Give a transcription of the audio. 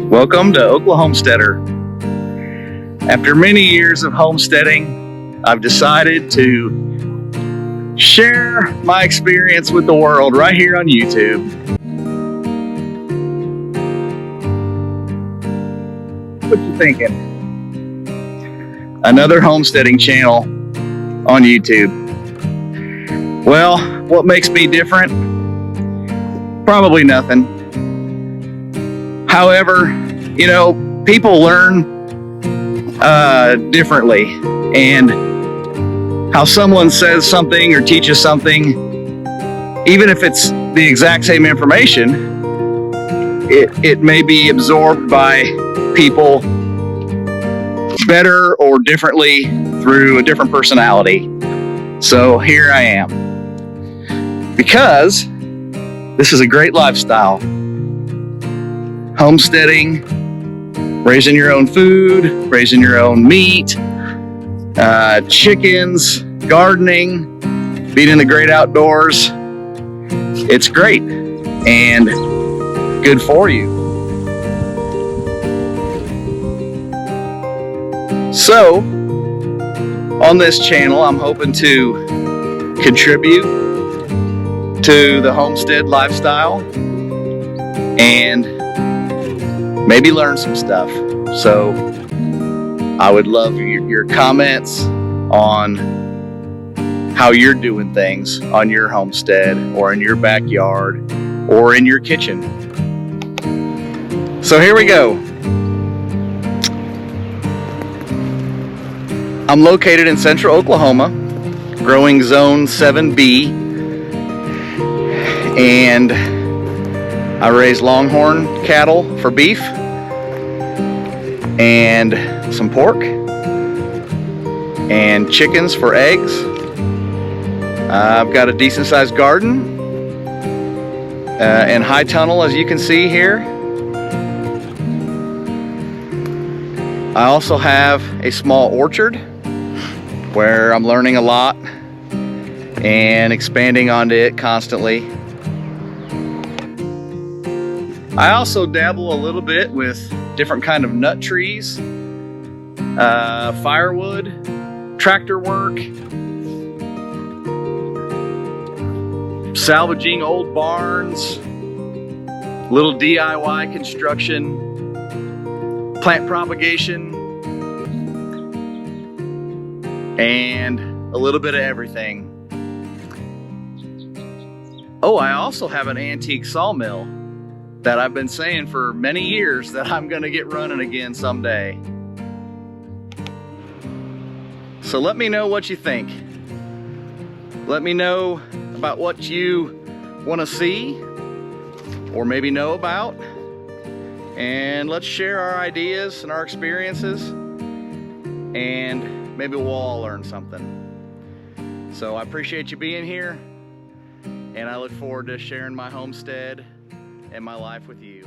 Welcome to OklaHomesteader. After many years of homesteading, I've decided to share my experience with the world right here on YouTube. What you thinking? Another homesteading channel on YouTube. Well, what makes me different? Probably nothing. However, you know, people learn differently, and how someone says something or teaches something, even if it's the exact same information, it may be absorbed by people better or differently through a different personality. So here I am, because this is a great lifestyle. Homesteading, raising your own food, raising your own meat, chickens, gardening, being in the great outdoors. It's great and good for you. So, on this channel, I'm hoping to contribute to the homestead lifestyle and maybe learn some stuff. So I would love your comments on how you're doing things on your homestead or in your backyard or in your kitchen. So here we go. I'm located in central Oklahoma, growing zone 7B, and I raise longhorn cattle for beef and some pork and chickens for eggs. I've got a decent sized garden and high tunnel, as you can see here. I also have a small orchard where I'm learning a lot and expanding onto it constantly. I also dabble a little bit with different kind of nut trees, firewood, tractor work, salvaging old barns, little DIY construction, plant propagation, and a little bit of everything. Oh, I also have an antique sawmill that I've been saying for many years that I'm gonna get running again someday. So let me know what you think. Let me know about what you wanna see or maybe know about. And let's share our ideas and our experiences, and maybe we'll all learn something. So I appreciate you being here, and I look forward to sharing my homestead and my life with you.